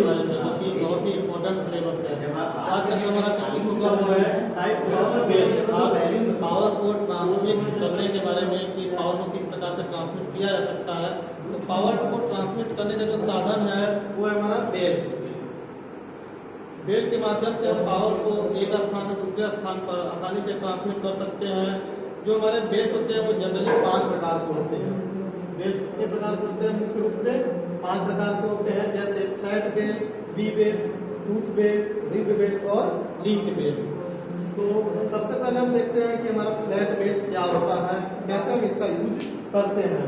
बारे में, जो कि बहुत ही इम्पोर्टेंट सिलेबस है। आज का जो हमारा टॉपिक होगा वो है टाइप्स ऑफ बेल। आप पावर को ट्रांसमिट करने के बारे में कि पावर को किस प्रकार से ट्रांसमिट किया जा सकता है। तो पावर को ट्रांसमिट करने का जो साधन है वो है हमारा बेल। बेल के माध्यम से हम पावर को एक स्थान से दूसरे स्थान पर आसानी से ट्रांसमिट कर सकते हैं। जो हमारे बेल होते हैं वो जनरली 5 प्रकार के होते हैं। बेल कितने प्रकार के होते हैं? मुख्य रूप से 5 प्रकार के होते हैं, जैसे flat belt, V belt, tooth belt, ribbed belt और लिंक बेल। तो सबसे पहले हम देखते हैं कि हमारा फ्लैट बेल क्या होता है, कैसे हम इसका यूज करते हैं।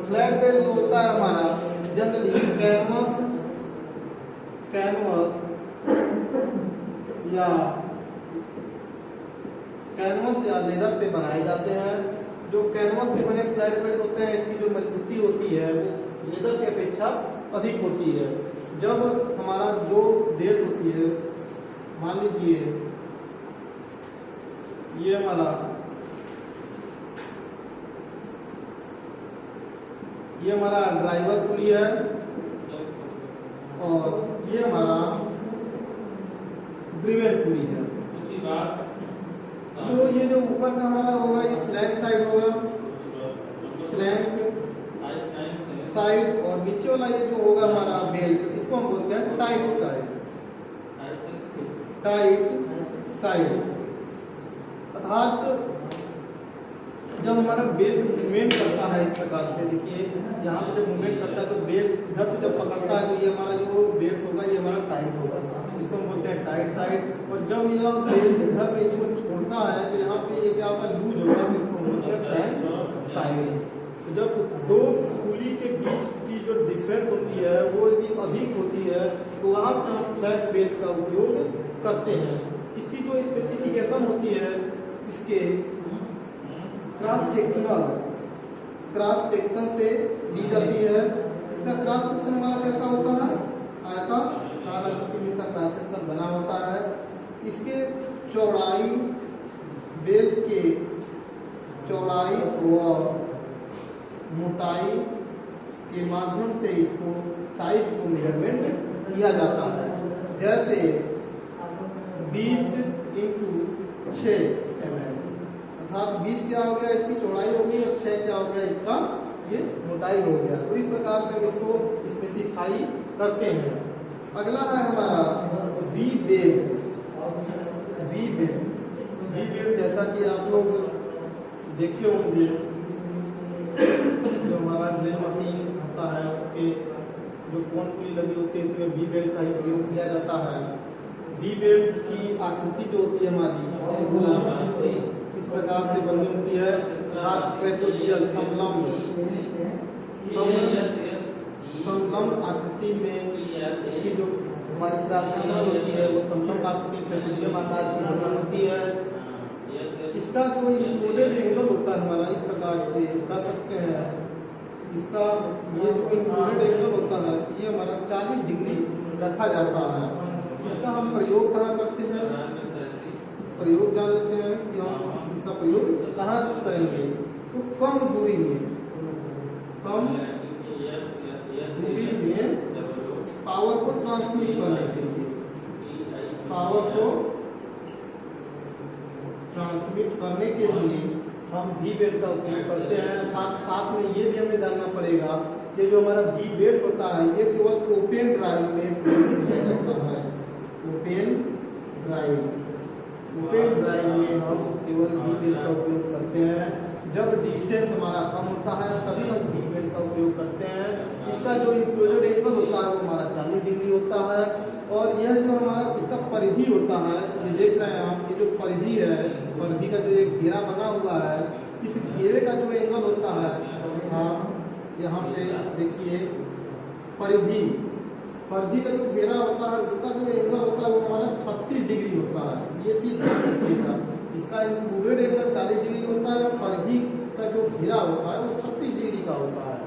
फ्लैट बेल जो होता है हमारा जनरली कैनवस या लेदर से बनाए जाते हैं। जो कैनवस से बने फ्लैट बेल्ट होते हैं, इसकी जो मजबूती होती है वो लेदर की अपेक्षा अधिक होती है। जब हमारा जो बेल्ट होती है, मान लीजिए ये हमारा ड्राइवर पुली है और ये हमारा ड्रिवेल पुली है। तो ये जो ऊपर का हमारा होगा ये स्लैंक साइड होगा, स्लैंक साइड, और नीचे वाला ये जो होगा हमारा बेल्ट, इसको हम बोलते हैं टाइट साइड। अर्थात जब हमारा बेल्ट मूवमेंट करता है इस प्रकार से, देखिए यहाँ पे जब मूवमेंट करता है तो बेल्ट इधर से जब पकड़ता है तो ये हमारा जो बेल्ट होगा ये हमारा टाइट होगा, इसको हम बोलते हैं टाइट साइड। और जब यह बेल्ट इधर पे इसको छोड़ता है तो यहाँ पे ये क्या होगा, लूज होगा, इसको हम बोलते हैं फ्लैट साइड। तो जब दो पुली के बीच की जो डिफरेंस होती है वो यदि अधिक होती है तो वहाँ पर हम फ्लैट बेल्ट का उपयोग करते हैं। इसकी जो स्पेसिफिकेशन होती है, इसके क्रॉस सेक्शन से दी जाती है। इसका क्रॉस सेक्शन हमारा कैसा होता है, आयताकार आकृति में इसका क्रॉस सेक्शन बना होता है। इसके चौड़ाई, बेल्ट के चौड़ाई और मोटाई के माध्यम से इसको साइज को मेजरमेंट किया जाता है। जैसे 20 × 6 mm, अर्थात 20 क्या हो गया, इसकी चौड़ाई हो गई, और 6 क्या हो गया, इसका ये मोटाई हो गया। तो इस प्रकार से हम इसको स्पेसिफाई करते हैं। अगला है हमारा वी बेल। जैसा कि आप लोग देखे होंगे, जो हमारा ड्रिल मशीन होता है उसके जो कोन पुली लगी होती है इसमें वी बेल्ट का ही प्रयोग किया जाता है। वी बेल्ट की आकृति जो होती है हमारी इस प्रकार से बनी होती है, ट्रेपेजियल समलंब आकृति में इसकी जो हमारी क्रॉस होती है वो समलंब आकृति ट्रेपेजियम आकार की बनी होती है। इसका जो इंक्लूडेड एंगल होता है हमारा, इस प्रकार से कर सकते हैं, इसका ये जो इंक्लूडेड एंगल होता है ये हमारा 40 डिग्री रखा जाता है। इसका हम प्रयोग कहाँ करते हैं, प्रयोग जान लेते हैं कि हम इसका प्रयोग कहाँ करेंगे। तो कम दूरी में पावर को ट्रांसमिट करने के लिए, हम वी बेल्ट का उपयोग करते हैं। अर्थात साथ में ये भी हमें जानना पड़ेगा कि जो हमारा वी बेल्ट होता है ये केवल ओपन ड्राइव में प्रयोग किया जाता है। ओपन ड्राइव में हम केवल वी बेल्ट का उपयोग करते हैं। जब डिस्टेंस हमारा कम होता है तभी हम वी बेल्ट का उपयोग करते हैं। इसका जो इंक्लूडेड एंगल होता है वो हमारा 40 डिग्री होता है। और यह जो हमारा इसका परिधि होता है, ये देख रहे हैं आप, ये जो परिधि है, परिधि का जो एक घेरा बना हुआ है, इस घेरे का जो एंगल होता है, यहाँ पे देखिए परिधि का जो घेरा होता है इसका जो एंगल होता है वो हमारा 36 डिग्री होता है। ये चीज ध्यान रखिएगा, इसका इंक्लूडेड एंगल 40 डिग्री होता है, परिधि का जो घेरा होता है वो 36 डिग्री का होता है।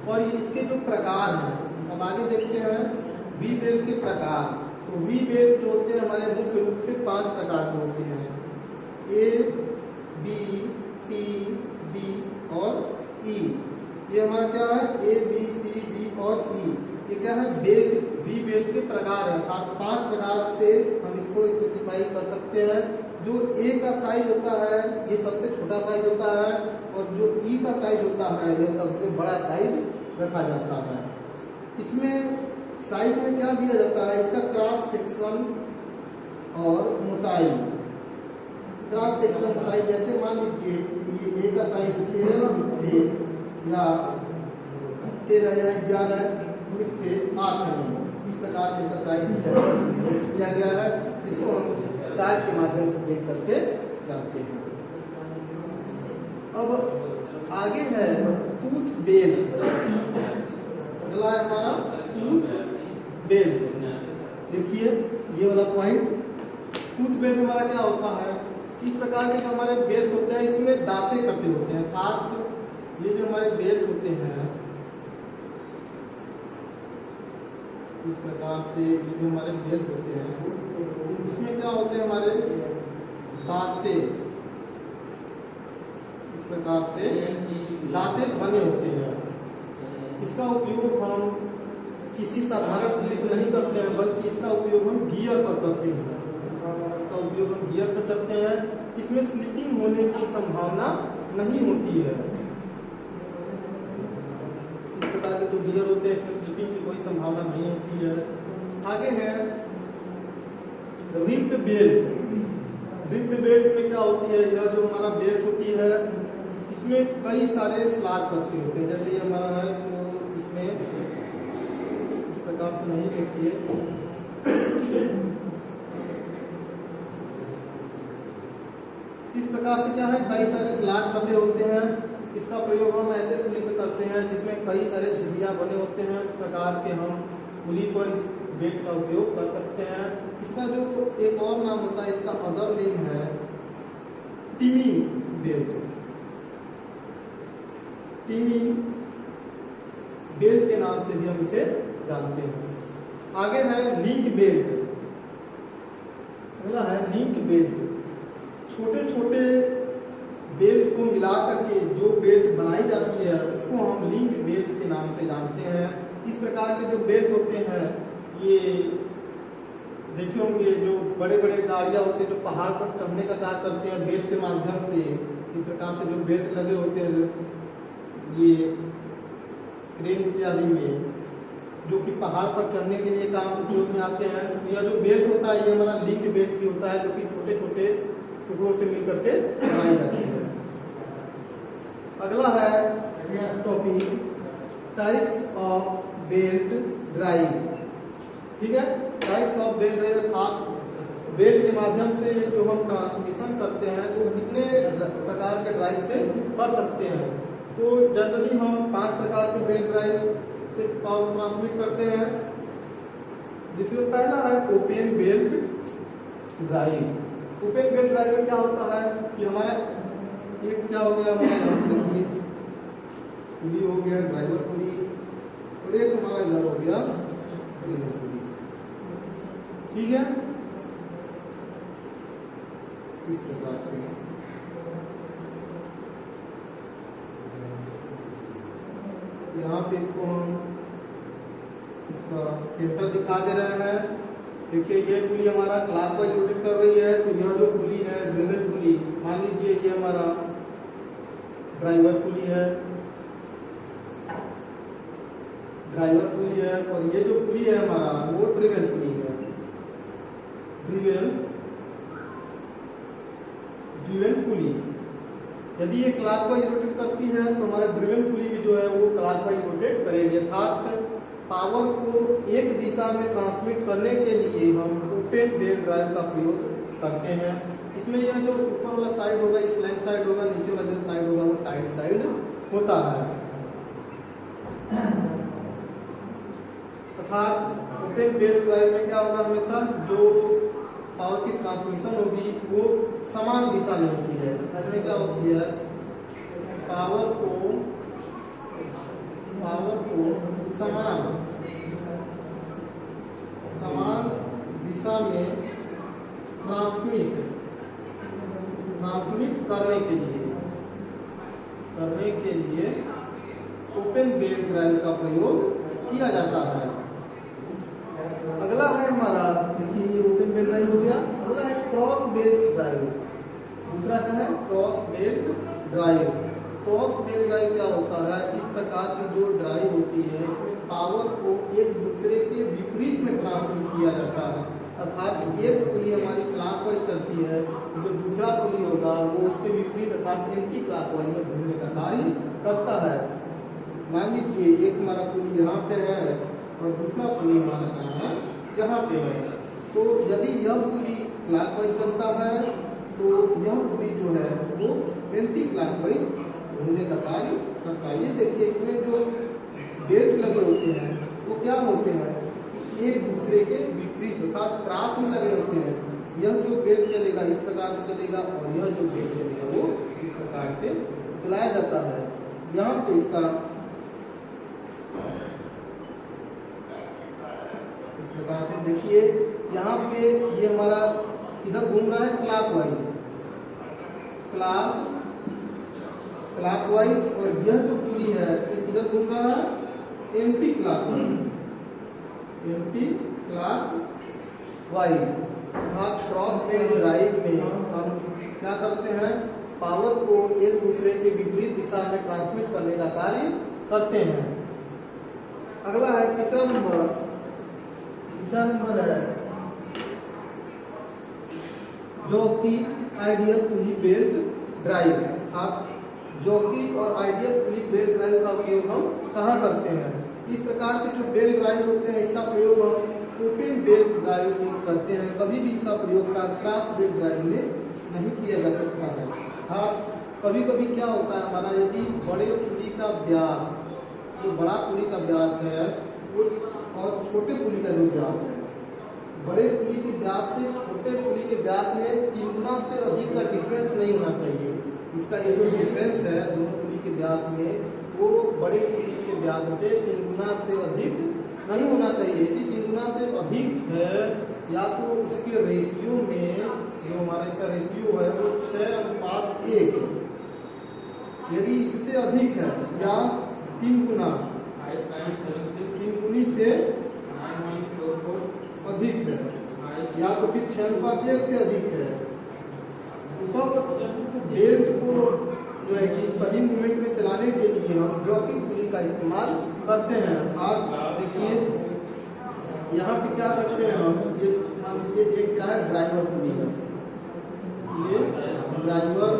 और इसके जो प्रकार हैं, अब आगे देखते हैं वी बेल्ट के प्रकार। तो वी बेल्ट जो होते हैं हमारे मुख्य रूप से 5 प्रकार के होते हैं, A, B, C, D और E। ये हमारा क्या है, A, B, C, D और E। ये क्या है, बेल्ट, वी बेल्ट के प्रकार है, 5 प्रकार से हम इसको स्पेसिफाई कर सकते हैं। जो ए का साइज होता है ये सबसे छोटा साइज होता है, और जो ई का साइज होता है ये सबसे बड़ा साइज रखा जाता है। इसमें साइज में क्या दिया जाता है, इसका क्रॉस सेक्शन और मोटाई। क्रॉस सेक्शन मोटाई, जैसे मान लीजिए ये ए का साइज 13 लिखते या 13 या 11 लिखते 8 नहीं, इस प्रकार से इसका साइज किया गया है। इसको हम चार्ट के माध्यम से देख करके जानते हैं। अब आगे है टूथ बेल। अगला है हमारा टूथ बेल। देखिए ये वाला पॉइंट, टूथ बेल में हमारा क्या होता है, इस प्रकार के जो हमारे बेल्ट होते हैं इसमें दांतें कटे होते हैं, अर्थात ये जो हमारे बेल्ट होते हैं इस प्रकार से, ये जो हमारे बेल्ट होते हैं इसमें क्या होते हैं, हमारे दांते इस प्रकार से दांते बने होते हैं। इसका उपयोग हम किसी साधारण पुली पर नहीं करते हैं, बल्कि इसका उपयोग हम गियर पर करते हैं। इसका उपयोग हम गियर पर करते हैं। इसमें स्लिपिंग होने की संभावना नहीं होती है। इस प्रकार के जो गियर होते हैं इसमें स्लिपिंग की कोई संभावना नहीं होती है। आगे है रिब्ड बेल्ट। रिब्ड बेल्ट में क्या होती है, यह जो हमारा बेल्ट होती है इसमें कई सारे स्लॉट करते होते हैं। जैसे ये हमारा है तो इसमें इस प्रकार से नहीं देखिए, इस प्रकार से क्या है, कई सारे स्लॉट बने होते हैं। इसका प्रयोग हम ऐसे पुली पे करते हैं जिसमें कई सारे झिल्लियां बने होते हैं। इस प्रकार के हम पुली पर इस बेल्ट का उपयोग कर सकते हैं। इसका जो एक और नाम होता है, इसका अदर नेम है टिमी बेल्ट। टिमी बेल्ट के नाम से भी हम इसे जानते हैं। आगे है लिंक बेल्ट। अगला है लिंक बेल्ट। छोटे छोटे बेल्ट को मिलाकर के जो बेल्ट बनाई जाती है उसको हम लिंक बेल्ट के नाम से जानते हैं। इस प्रकार के जो बेल्ट होते हैं ये देखे होंगे, जो बड़े बड़े गाड़ियाँ होते हैं जो पहाड़ पर चढ़ने का कार्य करते हैं बेल्ट के माध्यम से। इस प्रकार से जो बेल्ट लगे होते हैं ये क्रेन इत्यादि में, जो कि पहाड़ पर चढ़ने के लिए काम उपयोग में आते हैं। यह जो बेल्ट होता है ये हमारा लिंक बेल्ट ही होता है, जो कि छोटे छोटे टुकड़ों से मिलकर के बनाई जाती है। अगला है topic types of belt drive. ठीक है, टाइप्स ऑफ बेल्ट ड्राइव। आप बेल्ट के माध्यम से जो हम ट्रांसमिशन करते हैं तो कितने प्रकार के ड्राइव से कर सकते हैं। तो जनरली हम 5 प्रकार के बेल्ट ड्राइव से पावर ट्रांसमिट करते हैं, जिसमें पहला है open belt drive. Open belt drive में क्या होता है कि हमारा एक क्या हो गया, हमारा पुली हो गया, ड्राइवर पुली, और एक हमारा इधर हो गया पुली। ठीक है, इस प्रकार से यहाँ पे इसको हम इसका सेंटर दिखा दे रहे हैं। देखिए ये पुली हमारा क्लास वाइज रोटेट कर रही है, तो यह जो पुली है ड्रिवेन पुली, मान लीजिए ये हमारा ड्राइवर पुली है, ड्राइवर पुली है, और ये जो पुली है हमारा वो ड्रिवेन पुली है। ड्रिवेन पुली यदि ये क्लॉकवाइज रोटेट करती है तो हमारा ड्रिवेन पुली भी जो है वो क्लॉकवाइज रोटेट करेगी। अर्थात पावर को एक दिशा में ट्रांसमिट करने के लिए हम ओपन बेल्ट ड्राइव का प्रयोग करते हैं। इसमें यह जो ऊपर वाला साइड होगा स्लैंट साइड होगा, नीचे वाला जो साइड होगा वो टाइट साइड होता है। अर्थात ओपन बेल्ट ड्राइव में क्या होगा, हमेशा जो पावर की ट्रांसमिशन होगी वो समान दिशा में होती है। इसमें क्या होती है, पावर को समान दिशा में ट्रांसमिट करने के लिए ओपन बेल्ट ड्राइव का प्रयोग किया जाता है। Cross belt drive. दूसरा क्या है? Cross belt drive. Cross belt drive क्या होता है? इस प्रकार की जो ड्राइव होती है इसमें पावर को एक दूसरे के विपरीत में ट्रांसमिट किया जाता है। अर्थात एक पुली हमारी क्लॉकवाइज चलती है, जो दूसरा पुली होगा वो उसके विपरीत अर्थात एंटी क्लॉकवाइज में घूमने का कार्य करता है। मान लीजिए एक हमारा पुली यहाँ पे है और दूसरा पुली हमारा कहाँ है? यहाँ पे है। तो यदि यह पुली क्लॉकवाइज चलता है तो यह पुली जो है वो एंटी क्लॉकवाइज घूमने का कार्य करता है। ये देखिए इसमें जो बेल्ट लगे होते हैं वो क्या होते हैं? एक दूसरे के विपरीत अर्थात क्रॉस में लगे होते हैं। यह जो बेल्ट चलेगा इस प्रकार से चलेगा और यह जो बेल्ट चलेगा वो इस प्रकार से चलाया जाता है। यहाँ पे इसका इस प्रकार से देखिए, यहाँ पे ये हमारा इधर घूम रहा है क्लॉकवाइज, क्लॉकवाइज, और यह जो पुली है ये इधर घूम रहा है anti clockwise, anti clockwise. Cross belt drive में हम क्या करते हैं? पावर को एक दूसरे के विपरीत दिशा में ट्रांसमिट करने का कार्य करते हैं। अगला है तीसरा नंबर। तीसरा नंबर है जॉकी आइडियल पुली बेल्ट ड्राइव। आप जॉकी और आइडियल पुली बेल्ट ड्राइव का उपयोग हम कहाँ करते हैं? इस प्रकार के जो बेल्ट ड्राइव होते हैं इसका प्रयोग हम ओपन बेल्ट ड्राइव में करते हैं। कभी भी इसका प्रयोग क्रॉस बेल्ट ड्राइव में नहीं किया जा सकता है। हाँ, कभी कभी क्या होता है हमारा, यदि बड़े पुली का व्यास, जो बड़ा पुली का व्यास है वो और छोटे पुली का जो व्यास है, बड़े पुली के व्यास से छोटे पुली के व्यास में 3 गुना से अधिक का डिफरेंस नहीं होना चाहिए। इसका ये जो डिफरेंस है दोनों पुली के व्यास में वो बड़े पुली के व्यास से 3 गुना से अधिक नहीं होना चाहिए। यदि 3 गुना से अधिक है या तो इसके रेशियो में जो हमारा इसका रेशियो है वो 6:1, यदि इससे अधिक है या 3 गुना 3 गुनी से अधिक है या तो फिर 6:1 से अधिक है, तब बेल्ट को जो है कि सही मूवमेंट में चलाने के लिए हम जॉकी पुली का इस्तेमाल करते हैं। अर्थात देखिए यहाँ पे क्या करते हैं हम, ये मान लीजिए एक क्या है ड्राइवर पुली है, ये ड्राइवर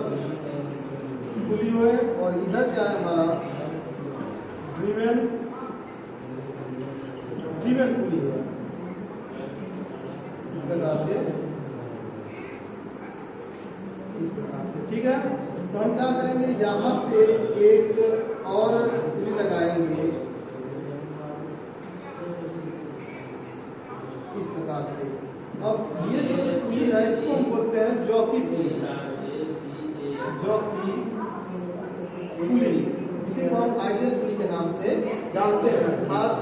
पुली है और इधर क्या है हमारा ड्रिवन पुली है। इस प्रकार से ठीक है। तो हम क्या करेंगे, यहाँ पे एक और पुली लगाएंगे इस प्रकार से। अब ये जो पुली है इसको हम बोलते हैं जॉकी पुली, जॉकी पुली। इसी को हम आइडियल पुली के नाम से जानते हैं। अर्थात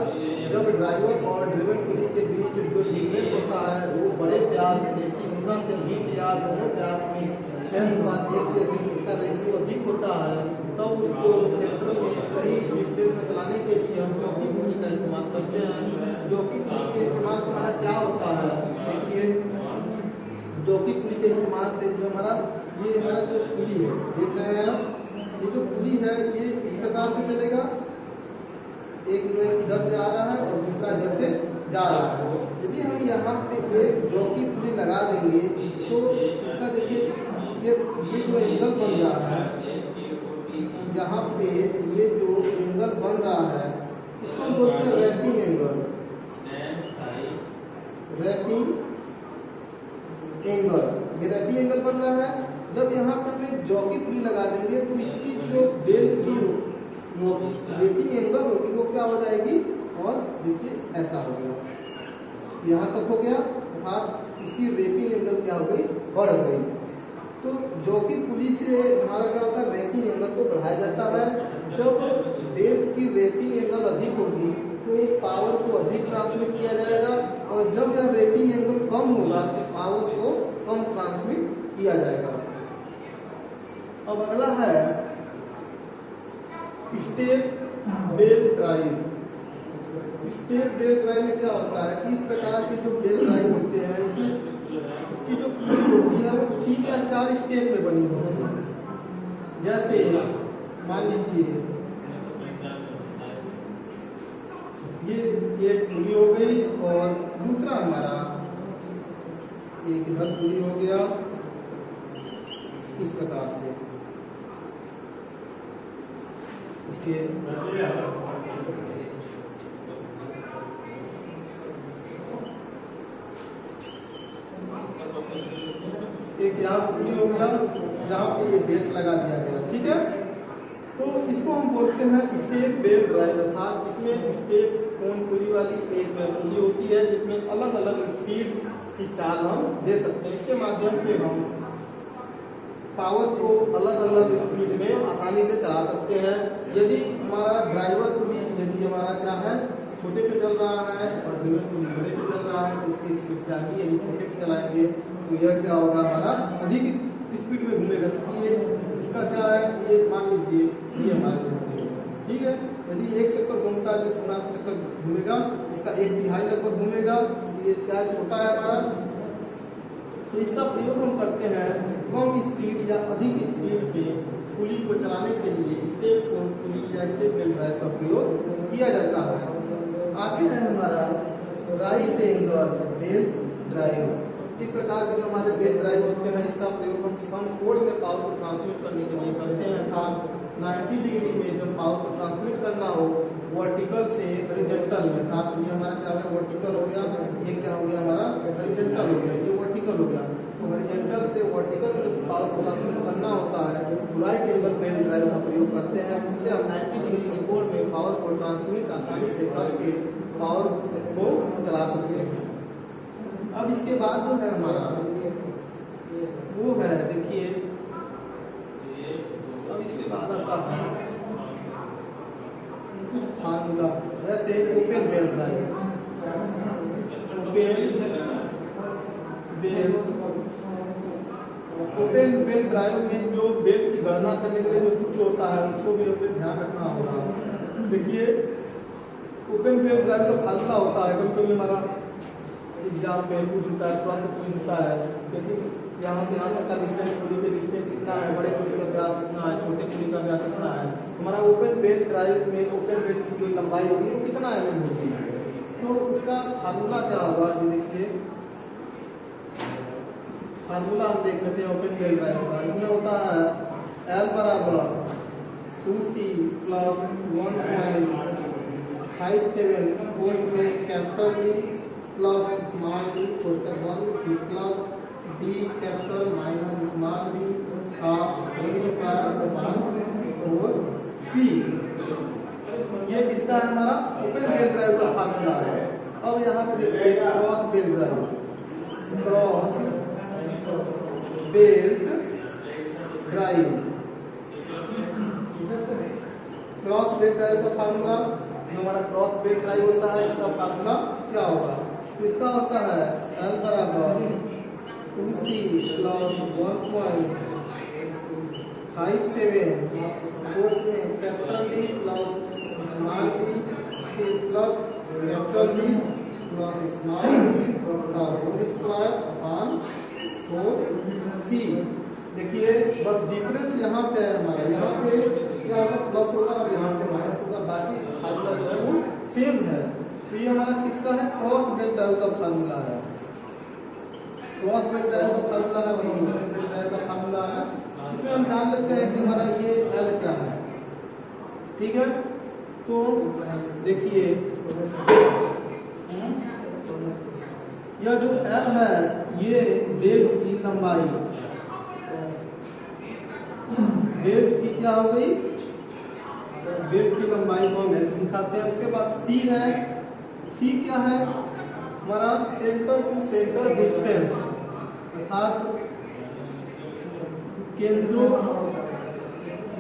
जब ड्राइवर और ड्रिवन पुली के बीच जो डिफरेंस होता है वो बड़े व्यास से 3 गुना से अधिक या दोनों व्यास में 6:1 से अधिक इसका रेशियो अधिक होता है, तो उसको सेंटर में सही डिस्टेंस में चलाने के लिए हम जॉकी पुली का इस्तेमाल करते हैं। जॉकी पुली के इस्तेमाल से हमारा क्या होता है, देखिए जॉकी पुली के इस्तेमाल से जो हमारा ये हमारा जो पुली है देख रहे हैं आप, ये जो पुली है ये इस प्रकार से चलेगा, एक जो है इधर से आ रहा है और दूसरा इधर से जा रहा है। यदि हम यहाँ पे एक जॉकी पुली लगा देंगे तो इसका देखिए ये जो एंगल बन रहा है, यहाँ पे ये जो एंगल बन रहा है इसको हम बोलते हैं रैपिंग एंगल, रैपिंग एंगल। ये रैपिंग एंगल बन रहा है। जब यहाँ पर हम जॉकी पुली लगा देंगे तो इसकी जो बेल्ट की रैपिंग एंगल होगी वो क्या हो जाएगी, और देखिए ऐसा हो गया, यहाँ तक हो गया, अर्थात इसकी रैपिंग एंगल क्या हो गई, बढ़ गई। तो जॉकी पुली से हमारा क्या होता है, रैपिंग एंगल को बढ़ाया जाता है। जब बेल्ट की रैपिंग एंगल अधिक होगी तो पावर को अधिक ट्रांसमिट किया जाएगा, और जब यह रैपिंग एंगल कम होगा तो पावर को कम ट्रांसमिट किया जाएगा। अब अगला है step belt drive. Step belt drive में क्या होता है कि इस प्रकार के जो बेल्ट ड्राइव होते हैं इसकी जो पुली 3 या 4 स्टेप में बनी होती है। जैसे मान लीजिए ये एक पुली हो गई और दूसरा हमारा एक इधर पुली हो गया इस प्रकार से। एक यहाँ पुली हो गया जहाँ पे ये बेल्ट लगा दिया गया, ठीक है। तो इसको हम बोलते हैं स्टेप बेल्ट ड्राइव, अर्थात इसमें स्टेप कोन पुली वाली एक पुली होती है जिसमें अलग अलग स्पीड की चाल हम दे सकते हैं। इसके माध्यम से हम पावर को अलग अलग स्पीड में आसानी से चला सकते हैं। यदि हमारा ड्राइवर पुली यदि हमारा क्या है छोटे पे चल रहा है और ड्राइवर पुली बड़े पे चल रहा है तो इसकी स्पीड क्या है, यदि छोटे पे चलाएंगे तो यह क्या होगा हमारा अधिक स्पीड में घूमेगा, क्योंकि ये इसका क्या है, ये मान लीजिए ये हमारा ठीक है। यदि एक चक्कर घूमता है तो 16 चक्कर घूमेगा, इसका 1/2 लगभग घूमेगा, ये क्या छोटा है हमारा। तो इसका प्रयोग हम करते हैं कम स्पीड या अधिक स्पीड में पुली को चलाने के लिए स्टेप पुली या स्टेप बेल्ट ड्राइव का प्रयोग किया जाता है। आगे है हमारा राइट एंगल बेल्ट ड्राइव। इस प्रकार के जो हमारे बेल्ट ड्राइव होते हैं इसका प्रयोग हम सम कोण में पावर को ट्रांसमिट करने के लिए करते हैं, अर्थात 90 डिग्री में जब पावर को ट्रांसमिट करना हो वर्टिकल से हॉरिजॉन्टल में, अर्थात ये हमारा क्या हो गया वर्टिकल हो गया, ये क्या हो गया हमारा हॉरिजॉन्टल हो गया, ये वर्टिकल हो गया। तो हॉरिजॉन्टल से वर्टिकल में जब पावर को ट्रांसमिट करना होता है तो राइट एंगल बेल्ट ड्राइव का प्रयोग करते हैं, जिससे हम 90 डिग्री के कोण में पावर को ट्रांसमिट आसानी से करके पावर को चला सकते हैं। अब इसके बाद जो है हमारा वो है देखिए, अब इसके बाद आता है कुछ फार्मूला, जैसे open belt drive. Open belt drive में जो बेल्ट की गणना करने के लिए जो सूत्र होता है उसको भी अपने ध्यान रखना होगा। देखिए ओपन बेल्ट ड्राइव का फार्मूला होता है, कभी कभी हमारा एग्जाम में पूछता है, थोड़ा सा पूछता है क्योंकि यहाँ से यहाँ तक का डिस्टेंस, पुली के डिस्टेंस कितना है, बड़े पुली का व्यास कितना है, छोटे पुली का व्यास कितना है। हमारा ओपन बेल्ट ड्राइव में ओपन बेल्ट की जो लंबाई होगी वो कितना mm होती है, तो उसका फार्मूला क्या होगा ये देखिए। फार्मूला हम देख लेते हैं ओपन बेल्ट ड्राइव का। इसमें होता है L बराबर 2C प्लस 1.57 फोर्थ में capital D plus small D कोष्टक बंद plus D capital minus small D का होल स्क्वायर अपॉन 4C। ये किसका है हमारा ओपन बेल्ट ड्राइव का फार्मूला है। अब यहाँ पे देखिए cross belt drive, cross belt drive, cross belt drive का फार्मूला जो हमारा क्रॉस बेल्ट ड्राइव होता है इसका फार्मूला क्या होगा, तो इसका होता है L बराबर 2C प्लस 1.57 फोर्थ में capital D plus small D plus capital D plus small D का होल स्क्वायर अपॉन 4C। देखिए बस डिफरेंस यहाँ पे है हमारा, यहाँ पे क्या होगा प्लस होगा और यहाँ पे माइनस होगा, बाकी फार्मूला जो है वो सेम है। तो ये हमारा किसका है क्रॉस बेल्ट ड्राइव का फार्मूला है, क्रॉस बेल्ट ड्राइव का फार्मूला है, वही ओपन बेल्ट ड्राइव का फार्मूला है। इसमें हम जान लेते हैं कि हमारा ये L क्या है, ठीक है। तो देखिए यह जो L है ये बेल्ट की लंबाई, बेल्ट की क्या हो गई, बेल्ट की लंबाई को हम दिखाते हैं। उसके बाद C है, C क्या है हमारा सेंटर टू सेंटर डिस्टेंस, अर्थात केंद्रों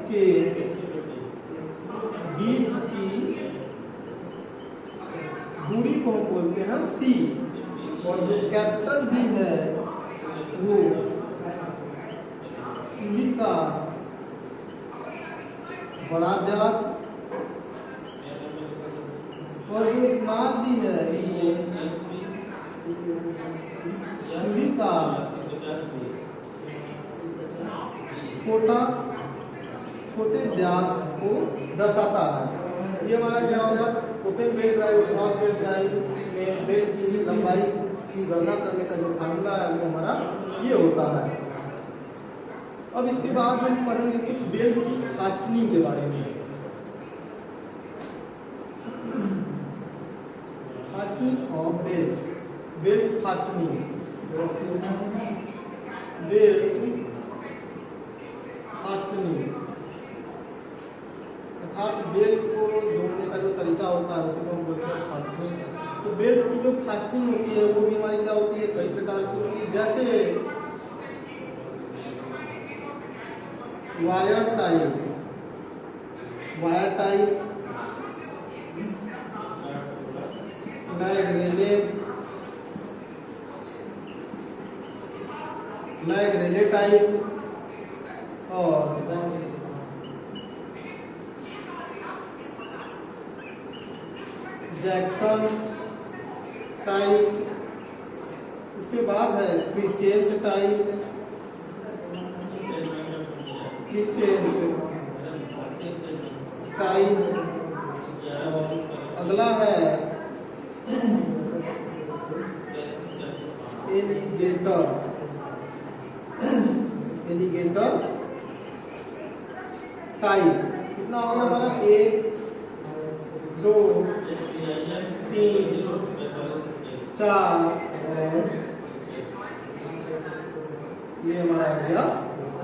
के बीच की दूरी को हम बोलते हैं C। और जो कैपिटल D है वो पुली का बड़ा व्यास, और जो स्मॉल डी है पुली का छोटे व्यास को दर्शाता है। ये हमारा क्या होगा, open belt drive, cross belt drive में बेल्ट की लंबाई की गणना करने का जो फार्मूला है वो हमारा ये होता है। अब इसके बाद हम पढ़ेंगे कुछ बेल्ट की फास्टनिंग के बारे में। Fastening of belt, belt fastening, belt fastening अर्थात बेल्ट को जोड़ने का जो तरीका होता है उसी को हम बोलते हैं फास्टनिंग। तो बेल्ट की जो फास्टनिंग होती है वो भी हमारी क्या होती है, कई प्रकार की होती है। जैसे wire type, mag relay type और जैक्सन टाइप। उसके बाद है क्रिसेंट टाइप, और अगला है एलिगेटर टाइप। कितना हो गया हमारा, 1 2 3 4 और ये हमारा हो गया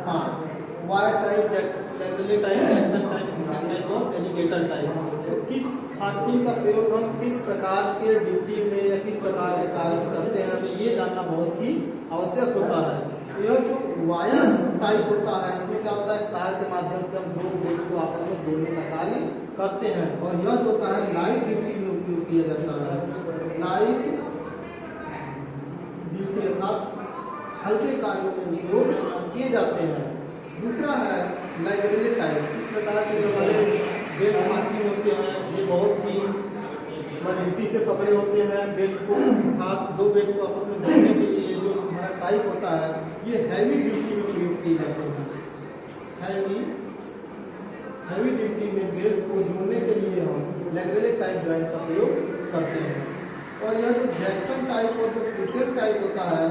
5। Wire type, regular type, Jackson type और एलिगेटर टाइप। किस फास्टनिंग का प्रयोग हम किस प्रकार के ड्यूटी में या किस प्रकार के कार्य में करते हैं, हमें ये जानना बहुत ही आवश्यक होता है। यह जो वायर टाइप होता है इसमें क्या होता है, तार के माध्यम से हम दो बेल्ट को आपस में जोड़ने का कार्य करते हैं। और यह जो होता है लाइट ड्यूटी में उपयोग किया जाता है, लाइट ड्यूटी अर्थात हल्के कार्यों में उपयोग किए जाते हैं। दूसरा है मैग्नेटिक टाइप। इस प्रकार के जो हमारे बेल्ट फास्टनिंग होते हैं ये बहुत ही मजबूती से पकड़े होते हैं। बेल्ट को अर्थात दो बेल्ट को आपस में जोड़ने के लिए जो हमारा टाइप होता है ये हैवी ड्यूटी में प्रयोग किए जाते हैं। हैवी ड्यूटी में बेल्ट को जोड़ने के लिए हम मैग्नेटिक टाइप जॉइंट का प्रयोग करते हैं। और यह जो जैक्सन टाइप और जो क्रिसेंट टाइप होता है,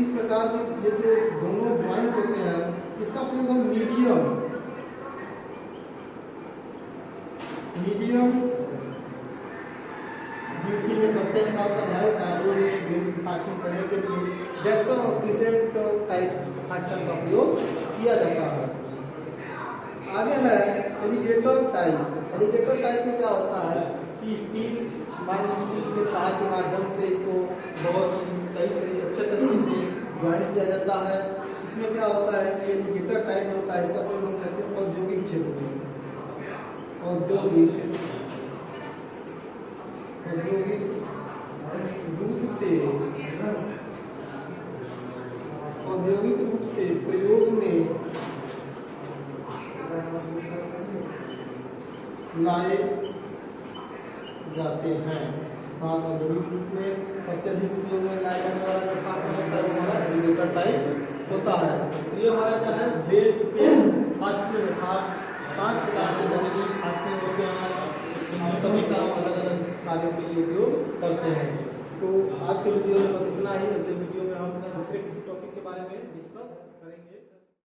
इस प्रकार के ये जो दोनों जॉइंट होते हैं इसका प्रयोग हम मीडियम ड्यूटी में करते हैं। साधारण कार्यों में बेल्ट फास्टनिंग करने के लिए जैक्सन और क्रिसेंट टाइप फास्टनर का प्रयोग किया जाता है। आगे है एलिगेटर टाइप। एलिगेटर टाइप में क्या होता है कि स्टील के तार के माध्यम से इसको बहुत अच्छे तरीके से ज्वाइन किया जाता है। इसमें क्या होता है कि एलिगेटर टाइप में होता है, इसका प्रयोग हम करते हैं औद्योगिक क्षेत्र में। औद्योगिक रूप से प्रयोग में लाए जाते हैं। औद्योगिक रूप में सबसे अधिक उपयोग में लाया जाने वाला जो हमारा एलिगेटर टाइप होता है। ये हमारा क्या है, बेल्ट पे फास्टनिंग अर्थात 5 प्रकार के जरूरी फास्टनिंग होते हैं। सभी का अलग अलग कार्यों के लिए उपयोग करते हैं। तो आज के वीडियो में बस इतना ही। अगले वीडियो में हम दूसरे किसी टॉपिक के बारे में डिस्कस करेंगे।